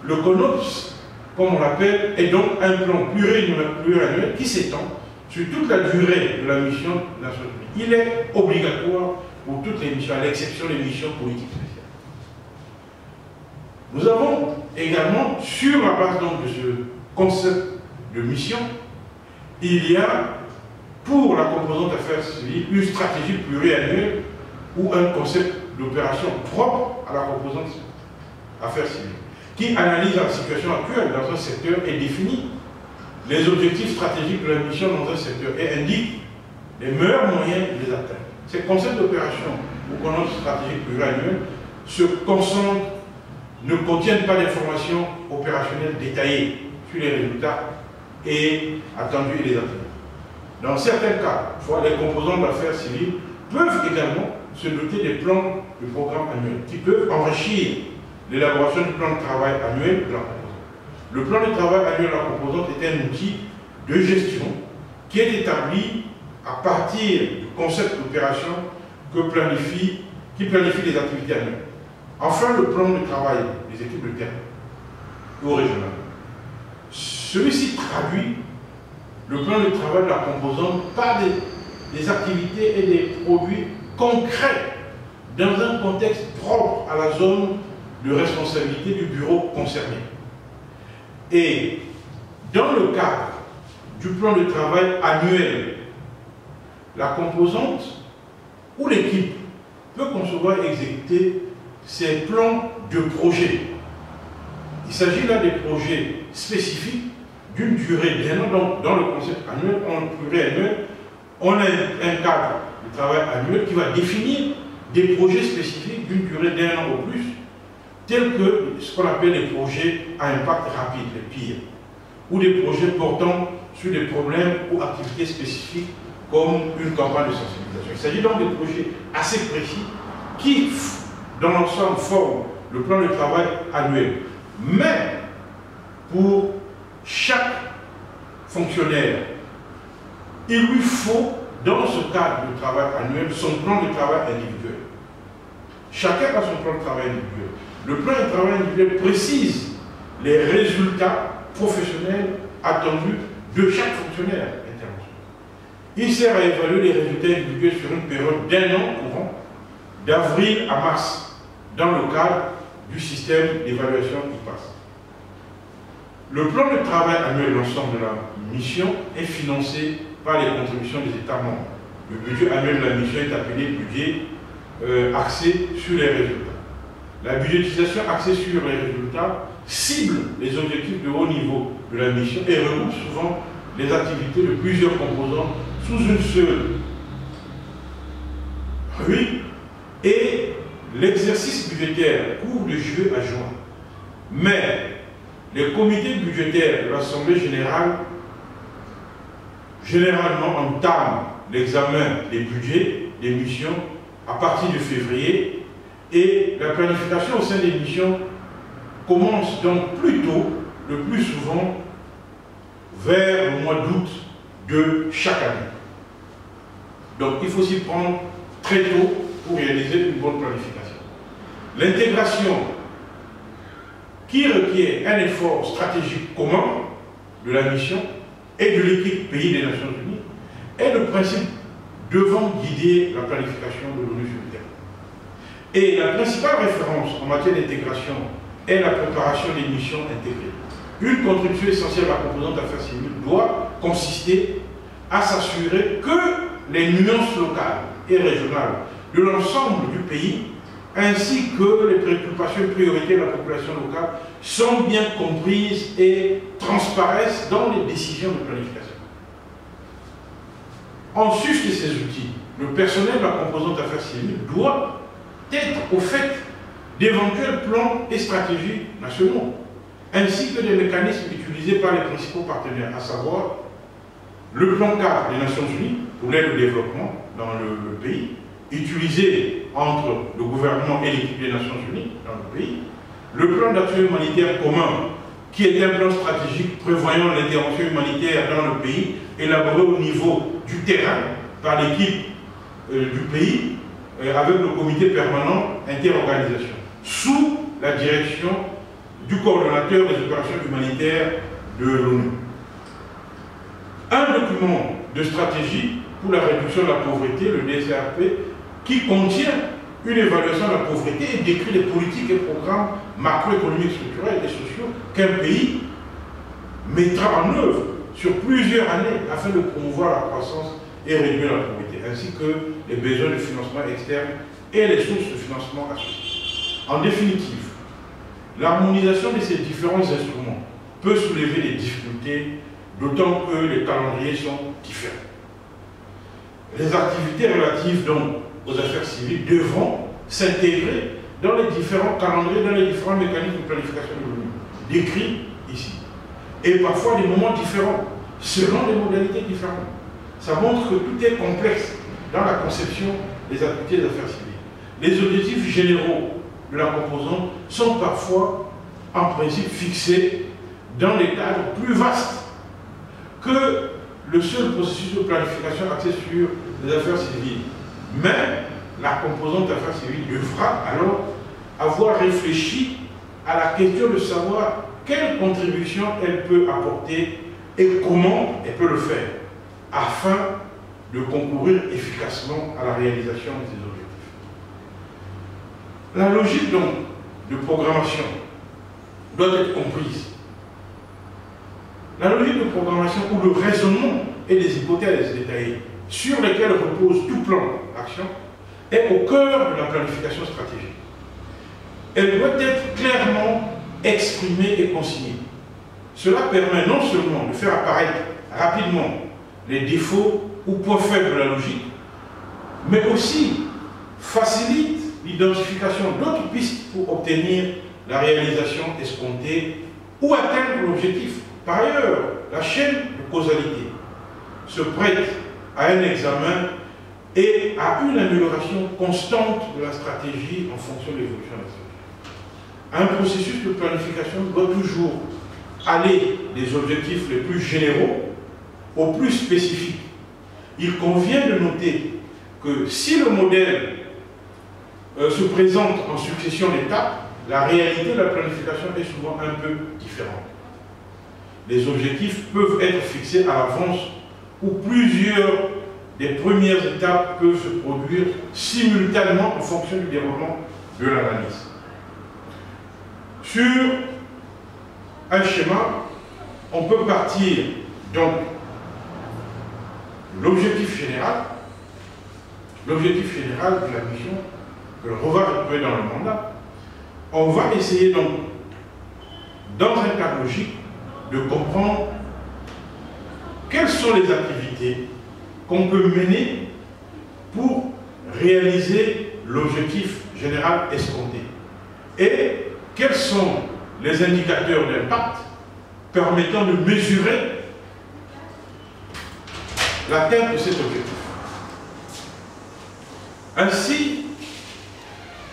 Le CONOPS, comme on l'appelle, est donc un plan pluriannuel qui s'étend sur toute la durée de la mission des Nations Unies. Il est obligatoire pour toutes les missions, à l'exception des missions politiques spéciales. Nous avons également, sur la base donc de ce concept de mission, il y a pour la composante affaires civiles une stratégie pluriannuelle ou un concept d'opération propre à la composante affaires civiles, qui analyse la situation actuelle dans un secteur et définit les objectifs stratégiques de la mission dans un secteur et indique les meilleurs moyens de les atteindre. Ces concepts d'opération ou concepts stratégiques pluriannuels se concentrent, ne contiennent pas d'informations opérationnelles détaillées sur les résultats et attendus et les attendus. Dans certains cas, les composants d'affaires civiles peuvent également se doter des plans de programme annuel qui peuvent enrichir l'élaboration du plan de travail annuel de la composante. Le plan de travail annuel de la composante est un outil de gestion qui est établi à partir du concept d'opération qui planifie les activités annuelles. Enfin, le plan de travail des équipes de terrain ou régionales. Celui-ci traduit le plan de travail de la composante par des activités et des produits concrets dans un contexte propre à la zone de responsabilité du bureau concerné. Et dans le cadre du plan de travail annuel, la composante ou l'équipe peut concevoir et exécuter ces plans de projet. Il s'agit là des projets spécifiques d'une durée d'un an. Donc, dans le concept annuel, pluriannuel, on a un cadre de travail annuel qui va définir des projets spécifiques d'une durée d'un an ou plus, tels que ce qu'on appelle les projets à impact rapide, les PIR, ou des projets portant sur des problèmes ou activités spécifiques comme une campagne de sensibilisation. Il s'agit donc de projets assez précis qui, dans l'ensemble, forment le plan de travail annuel. Mais, pour chaque fonctionnaire, il lui faut, dans ce cadre de travail annuel, son plan de travail individuel. Chacun a son plan de travail individuel. Le plan de travail individuel précise les résultats professionnels attendus de chaque fonctionnaire intervenu. Il sert à évaluer les résultats individuels sur une période d'un an courant, d'avril à mars, dans le cadre du système d'évaluation IPAS. Le plan de travail annuel de l'ensemble de la mission est financé par les contributions des États membres. Le budget annuel de la mission est appelé budget axé sur les résultats. La budgétisation axée sur les résultats cible les objectifs de haut niveau de la mission et regroupe souvent les activités de plusieurs composants sous une seule. Oui, et l'exercice budgétaire court de juillet à juin. Mais les comités budgétaires de l'Assemblée générale généralement entament l'examen des budgets des missions à partir de février et la planification au sein des missions commence donc plus tôt, le plus souvent vers le mois d'août de chaque année. Donc il faut s'y prendre très tôt pour réaliser une bonne planification. L'intégration qui requiert un effort stratégique commun de la mission et de l'équipe pays des Nations Unies est le principe devant guider la planification de l'ONU sur le terrain. Et la principale référence en matière d'intégration est la préparation des missions intégrées. Une contribution essentielle à la composante affaires civiles doit consister à s'assurer que les nuances locales et régionales de l'ensemble du pays, ainsi que les préoccupations et priorités de la population locale, sont bien comprises et transparaissent dans les décisions de planification. En sus de ces outils, le personnel de la composante affaires civiles doit être au fait d'éventuels plans et stratégies nationaux, ainsi que des mécanismes utilisés par les principaux partenaires, à savoir le plan cadre des Nations Unies pour l'aide au développement dans le pays, utilisé entre le gouvernement et l'équipe des Nations Unies dans le pays, le plan d'action humanitaire commun, qui est un plan stratégique prévoyant l'intervention humanitaire dans le pays, élaboré au niveau du terrain par l'équipe du pays, avec le comité permanent interorganisation, sous la direction du coordonnateur des opérations humanitaires de l'ONU. Un document de stratégie pour la réduction de la pauvreté, le DCRP, qui contient une évaluation de la pauvreté et décrit les politiques et programmes macroéconomiques, structurels et sociaux qu'un pays mettra en œuvre sur plusieurs années afin de promouvoir la croissance et réduire la pauvreté, ainsi que les besoins de financement externe et les sources de financement associées. En définitive, l'harmonisation de ces différents instruments peut soulever des difficultés, d'autant que les calendriers sont différents. Les activités relatives donc aux affaires civiles devront s'intégrer dans les différents calendriers, dans les différents mécanismes de planification de l'ONU, décrits ici. Et parfois des moments différents, selon des modalités différentes. Ça montre que tout est complexe dans la conception des activités des affaires civiles. Les objectifs généraux de la composante sont parfois, en principe, fixés dans des cadres plus vastes que le seul processus de planification axé sur les affaires civiles. Mais la composante affaires civiles devra alors avoir réfléchi à la question de savoir quelle contribution elle peut apporter et comment elle peut le faire, afin de concourir efficacement à la réalisation de ces objectifs. La logique donc de programmation doit être comprise. La logique de programmation ou le raisonnement et les hypothèses détaillées sur lesquelles repose tout plan d'action est au cœur de la planification stratégique. Elle doit être clairement exprimée et consignée. Cela permet non seulement de faire apparaître rapidement les défauts ou points faibles de la logique, mais aussi facilite l'identification d'autres pistes pour obtenir la réalisation escomptée ou atteindre l'objectif. Par ailleurs, la chaîne de causalité se prête à un examen et à une amélioration constante de la stratégie en fonction de l'évolution de la stratégie. Un processus de planification doit toujours aller des objectifs les plus généraux aux plus spécifiques. Il convient de noter que si le modèle se présente en succession d'étapes, la réalité de la planification est souvent un peu différente. Les objectifs peuvent être fixés à l'avance ou plusieurs des premières étapes peuvent se produire simultanément en fonction du déroulement de l'analyse. Sur un schéma, on peut partir donc de l'objectif général de la mission que l'on va retrouver dans le mandat. On va essayer donc, dans un cadre logique, de comprendre quelles sont les activités qu'on peut mener pour réaliser l'objectif général escompté et quels sont les indicateurs d'impact permettant de mesurer l'atteinte de cet objectif. Ainsi,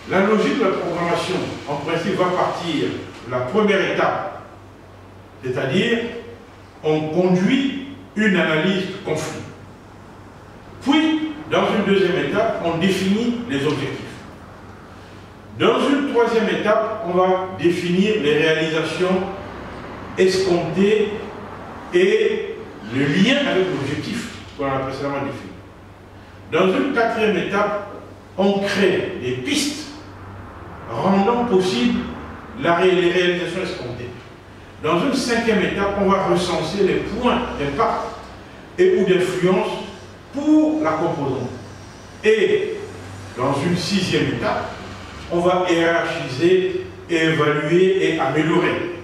la logique de la programmation, en principe, va partir de la première étape, c'est-à-dire on conduit une analyse de conflit. Puis, dans une deuxième étape, on définit les objectifs. Dans une troisième étape, on va définir les réalisations escomptées et le lien avec l'objectif qu'on a précédemment défini. Dans une quatrième étape, on crée des pistes rendant possible les réalisations escomptées. Dans une cinquième étape, on va recenser les points d'impact et ou d'influence pour la composante. Et dans une sixième étape, on va hiérarchiser, évaluer et améliorer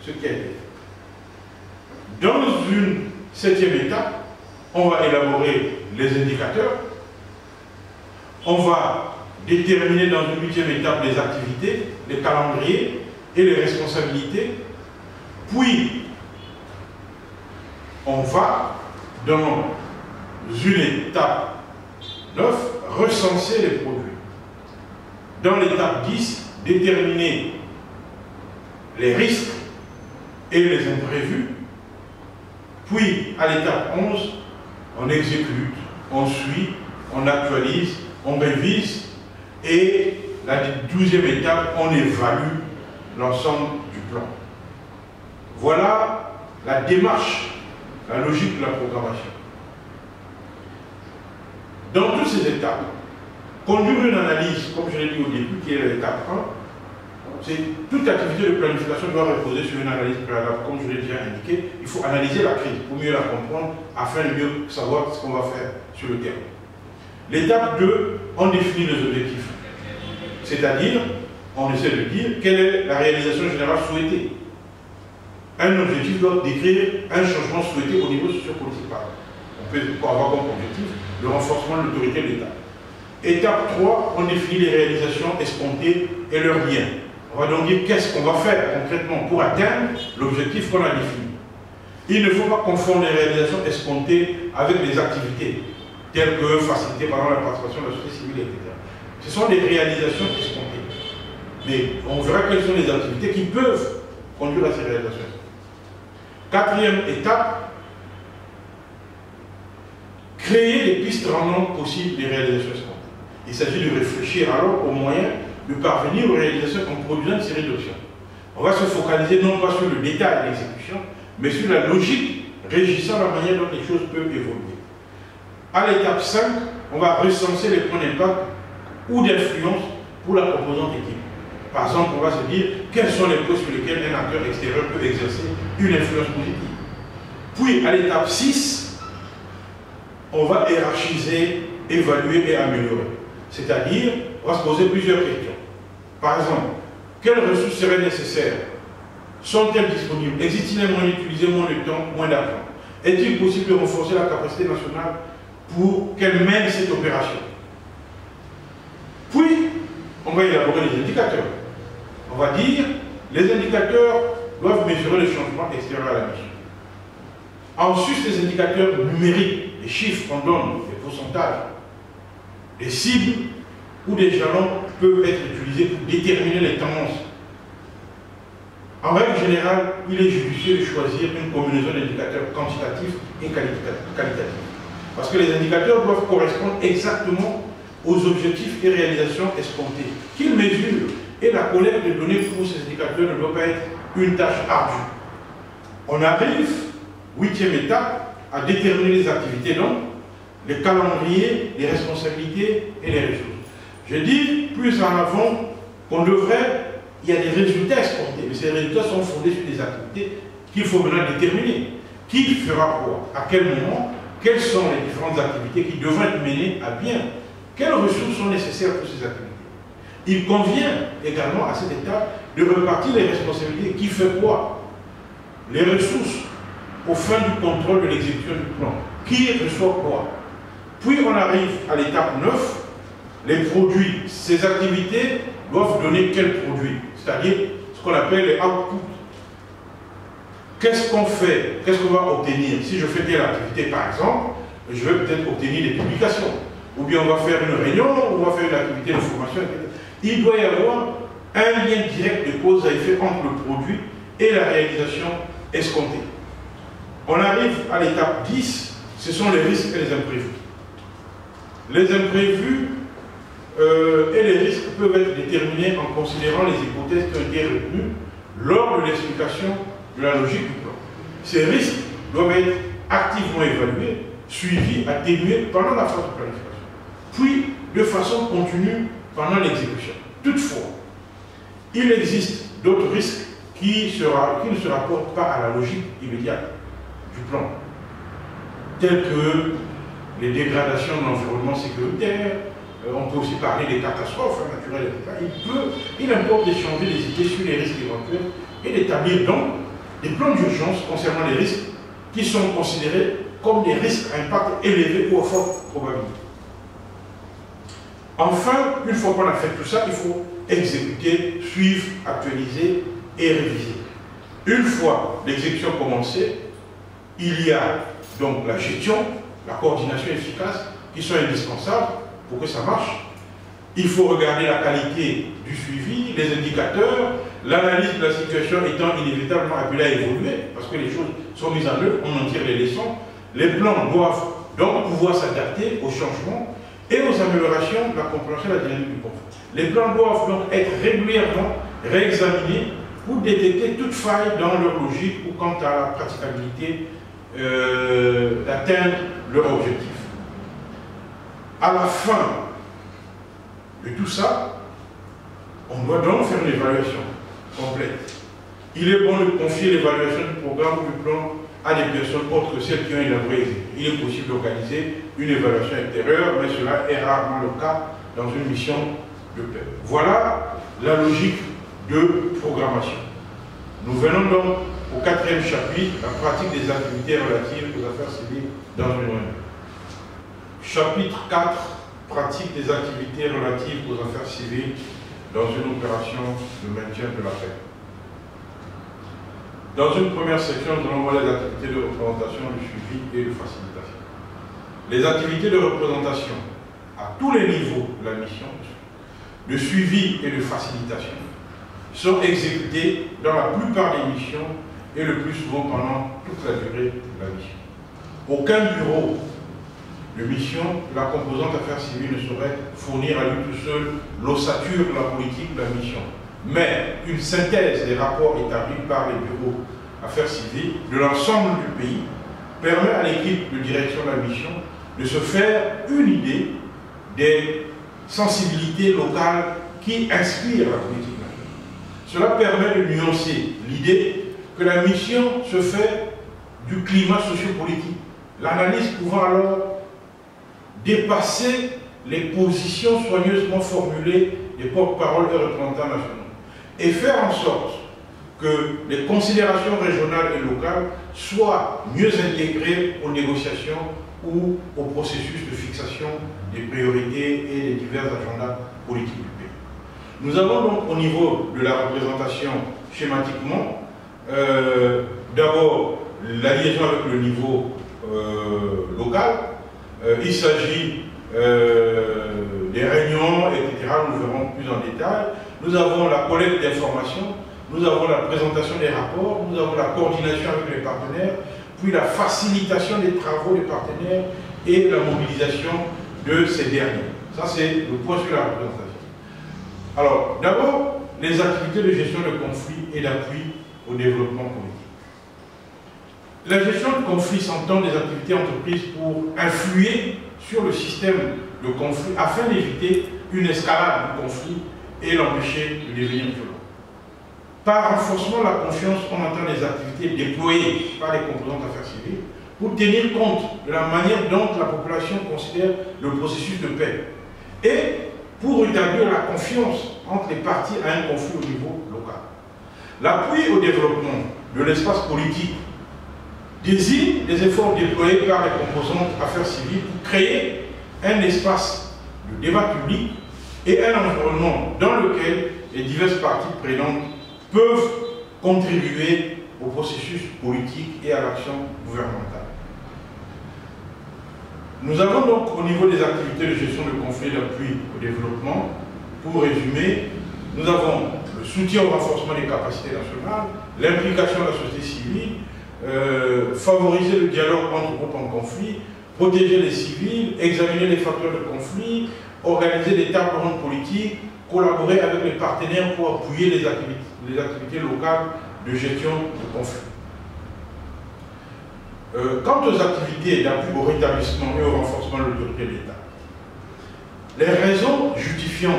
ce qui a été fait. Dans une septième étape, on va élaborer les indicateurs. On va déterminer dans une huitième étape les activités, les calendriers et les responsabilités. Puis, on va, dans une étape 9, recenser les produits. Dans l'étape 10, déterminer les risques et les imprévus. Puis, à l'étape 11, on exécute, on suit, on actualise on révise et la 12e étape, on évalue l'ensemble du plan. Voilà la démarche, la logique de la programmation. Dans toutes ces étapes, conduire une analyse, comme je l'ai dit au début, qui est l'étape 1, c'est toute activité de planification doit reposer sur une analyse préalable, comme je l'ai déjà indiqué. Il faut analyser la crise pour mieux la comprendre, afin de mieux savoir ce qu'on va faire sur le terrain. L'étape 2, on définit les objectifs. C'est-à-dire, on essaie de dire quelle est la réalisation générale souhaitée. Un objectif doit décrire un changement souhaité au niveau sociopolitique. On peut avoir comme objectif le renforcement de l'autorité de l'État. Étape 3, on définit les réalisations escomptées et leurs liens. On va donc dire qu'est-ce qu'on va faire concrètement pour atteindre l'objectif qu'on a défini. Il ne faut pas confondre les réalisations escomptées avec les activités, telles que faciliter par exemple la participation de la société civile, etc. Ce sont des réalisations escomptées. Mais on verra quelles sont les activités qui peuvent conduire à ces réalisations. Quatrième étape, créer les pistes rendant possibles les réalisations escomptées. Il s'agit de réfléchir alors aux moyens de parvenir aux réalisations en produisant une série d'options. On va se focaliser non pas sur le détail de l'exécution, mais sur la logique régissant la manière dont les choses peuvent évoluer. À l'étape 5, on va recenser les points d'impact ou d'influence pour la composante équipe. Par exemple, on va se dire quels sont les points sur lesquels un acteur extérieur peut exercer une influence positive. Puis, à l'étape 6, on va hiérarchiser, évaluer et améliorer. C'est-à-dire, on va se poser plusieurs questions. Par exemple, quelles ressources seraient nécessaires? Sont-elles disponibles? Existe-t-il un moyen d'utiliser moins de temps, moins d'argent? Est-il possible de renforcer la capacité nationale pour qu'elle mène cette opération? Puis, on va élaborer les indicateurs. On va dire, les indicateurs doivent mesurer le changement extérieur à la mission. Ensuite, les indicateurs numériques, les chiffres qu'on donne, les pourcentages, les cibles ou des jalons peuvent être utilisés pour déterminer les tendances. En règle générale, il est judicieux de choisir une combinaison d'indicateurs quantitatifs et qualitatifs. Parce que les indicateurs doivent correspondre exactement aux objectifs et réalisations escomptées qu'ils mesurent. Et la collecte de données pour ces indicateurs ne doit pas être une tâche ardue. On arrive, 8e étape, à déterminer les activités, donc, les calendriers, les responsabilités et les ressources. Je dis plus en avant qu'on devrait, il y a des résultats escomptés, mais ces résultats sont fondés sur des activités qu'il faut maintenant déterminer. Qui fera quoi? À quel moment? Quelles sont les différentes activités qui devraient être menées à bien? Quelles ressources sont nécessaires pour ces activités? Il convient également à cette étape de repartir les responsabilités. Qui fait quoi? Les ressources au fin du contrôle de l'exécution du plan. Qui reçoit quoi? Puis on arrive à l'étape 9, les produits. Ces activités doivent donner quels produits? C'est-à-dire ce qu'on appelle les outputs. Qu'est-ce qu'on fait? Qu'est-ce qu'on va obtenir? Si je fais telle activité par exemple, je vais peut-être obtenir des publications. Ou bien on va faire une réunion, ou on va faire une activité de formation, etc. Il doit y avoir un lien direct de cause à effet entre le produit et la réalisation escomptée. On arrive à l'étape 10, ce sont les risques et les imprévus. Les imprévus et les risques peuvent être déterminés en considérant les hypothèses qui ont été retenues lors de l'explication de la logique du plan. Ces risques doivent être activement évalués, suivis, atténués pendant la phase de planification, puis de façon continue pendant l'exécution. Toutefois, il existe d'autres risques qui ne se rapportent pas à la logique immédiate du plan, tels que les dégradations de l'environnement sécuritaire, on peut aussi parler des catastrophes naturelles, etc. Il importe d'échanger des idées sur les risques éventuels et d'établir donc des plans d'urgence concernant les risques qui sont considérés comme des risques à impact élevé ou à forte probabilité. Enfin, une fois qu'on a fait tout ça, il faut exécuter, suivre, actualiser et réviser. Une fois l'exécution commencée, il y a donc la gestion, la coordination efficace qui sont indispensables pour que ça marche. Il faut regarder la qualité du suivi, les indicateurs, l'analyse de la situation étant inévitablement appelée à évoluer, parce que les choses sont mises en œuvre, on en tire les leçons. Les plans doivent donc pouvoir s'adapter aux changements et aux améliorations de la compréhension de la dynamique du conflit. Les plans doivent donc être régulièrement réexaminés pour détecter toute faille dans leur logique ou quant à la praticabilité d'atteindre leur objectif. À la fin de tout ça, on doit donc faire une évaluation complète. Il est bon de confier l'évaluation du programme ou du plan à des personnes autres que celles qui ont élaboré. Il est possible d'organiser une évaluation intérieure, mais cela est rarement le cas dans une mission de paix. Voilà la logique de programmation. Nous venons donc au 4e chapitre, la pratique des activités relatives aux affaires civiles dans une ONG. Chapitre 4, pratique des activités relatives aux affaires civiles dans une opération de maintien de la paix. Dans une première section, nous allons voir les activités de représentation, de suivi et de facilitation. Les activités de représentation à tous les niveaux de la mission, de suivi et de facilitation, sont exécutées dans la plupart des missions et le plus souvent pendant toute la durée de la mission. Aucun bureau de mission de la composante affaires civiles ne saurait fournir à lui tout seul l'ossature de la politique de la mission, mais une synthèse des rapports établis par les bureaux affaires civiles de l'ensemble du pays permet à l'équipe de direction de la mission de se faire une idée des sensibilités locales qui inspirent la politique nationale. Cela permet de nuancer l'idée que la mission se fait du climat sociopolitique, l'analyse pouvant alors dépasser les positions soigneusement formulées des porte-paroles et représentants nationaux et faire en sorte que les considérations régionales et locales soient mieux intégrées aux négociations ou au processus de fixation des priorités et des divers agendas politiques du pays. Nous avons donc au niveau de la représentation schématiquement, d'abord la liaison avec le niveau local. Il s'agit des réunions, etc. Nous verrons plus en détail. Nous avons la collecte d'informations, nous avons la présentation des rapports, nous avons la coordination avec les partenaires, puis la facilitation des travaux des partenaires et la mobilisation de ces derniers. Ça, c'est le point sur la représentation. Alors, d'abord, les activités de gestion de conflits et d'appui au développement politique. La gestion de conflits s'entend des activités entreprises pour influer sur le système de conflit afin d'éviter une escalade du conflit et l'empêcher de devenir violent. Par renforcement de la confiance, on entend des activités déployées par les composantes affaires civiles pour tenir compte de la manière dont la population considère le processus de paix et pour établir la confiance entre les parties à un conflit au niveau local. L'appui au développement de l'espace politique désigne les efforts déployés par les composantes affaires civiles pour créer un espace de débat public et un environnement dans lequel les diverses parties prenantes peuvent contribuer au processus politique et à l'action gouvernementale. Nous avons donc au niveau des activités de gestion de conflits d'appui au développement, pour résumer, nous avons le soutien au renforcement des capacités nationales, l'implication de la société civile, favoriser le dialogue entre groupes en conflit, protéger les civils, examiner les facteurs de conflit, organiser des tables rondes politiques, collaborer avec les partenaires pour appuyer les activités locales de gestion de conflits. Quant aux activités d'appui au rétablissement et au renforcement de l'autorité de l'État, les raisons justifiant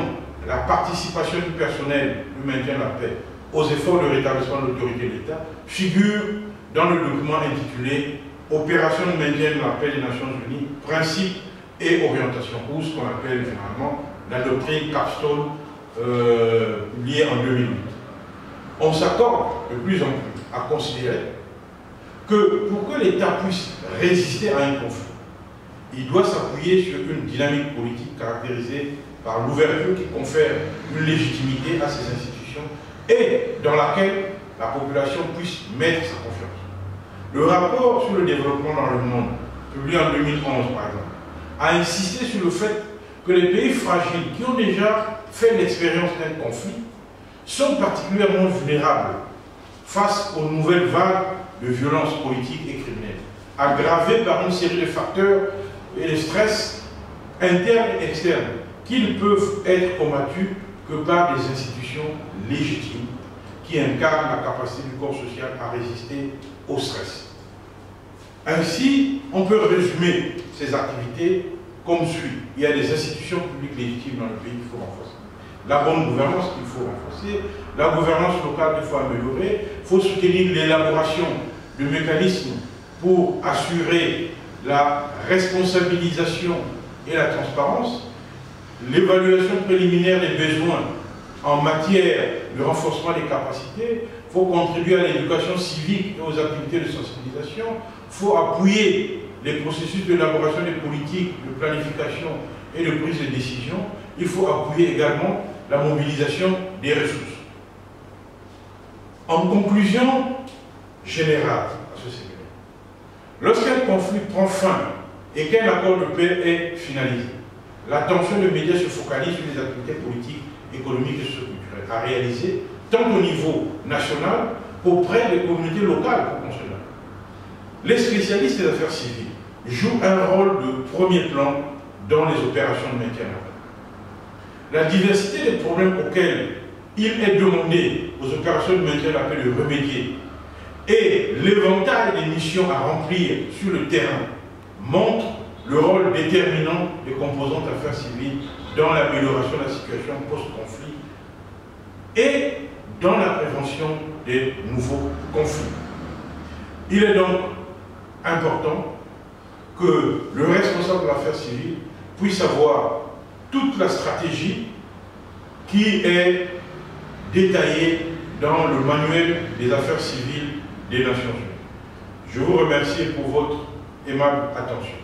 la participation du personnel du maintien de la paix aux efforts de rétablissement de l'autorité de l'État figurent dans le document intitulé « Opération de maintien de la paix des Nations Unies, principes et orientations » ou ce qu'on appelle généralement la doctrine Capstone publiée en 2008. On s'accorde de plus en plus à considérer que pour que l'État puisse résister à un conflit, il doit s'appuyer sur une dynamique politique caractérisée par l'ouverture qui confère une légitimité à ses institutions et dans laquelle la population puisse mettre sa confiance. Le rapport sur le développement dans le monde, publié en 2011 par exemple, a insisté sur le fait que les pays fragiles qui ont déjà fait l'expérience d'un conflit sont particulièrement vulnérables face aux nouvelles vagues de violences politiques et criminelles, aggravées par une série de facteurs et de stress internes et externes, qui ne peuvent être combattus que par des institutions légitimes qui incarnent la capacité du corps social à résister au stress. Ainsi, on peut résumer ces activités comme suit. Il y a des institutions publiques légitimes dans le pays qu'il faut renforcer. La bonne gouvernance qu'il faut renforcer, la gouvernance locale qu'il faut améliorer, il faut soutenir l'élaboration de mécanismes pour assurer la responsabilisation et la transparence, l'évaluation préliminaire des besoins en matière de renforcement des capacités, il faut contribuer à l'éducation civique et aux activités de sensibilisation, il faut appuyer les processus d'élaboration des politiques, de planification et de prise de décision, il faut appuyer également la mobilisation des ressources. En conclusion générale à ce séminaire, lorsqu'un conflit prend fin et qu'un accord de paix est finalisé, l'attention des médias se focalise sur les activités politiques, économiques et socioculturelles à réaliser tant au niveau national qu'auprès des communautés locales pour construire. Les spécialistes des affaires civiles jouent un rôle de premier plan dans les opérations de maintien en paix. La diversité des problèmes auxquels il est demandé aux opérations de maintien en paix de remédier et l'éventail des missions à remplir sur le terrain montrent le rôle déterminant des composantes affaires civiles dans l'amélioration de la situation post-conflit et dans la prévention des nouveaux conflits. Il est donc important que le responsable de l'affaire civile puisse avoir toute la stratégie qui est détaillée dans le manuel des affaires civiles des Nations Unies. Je vous remercie pour votre aimable attention.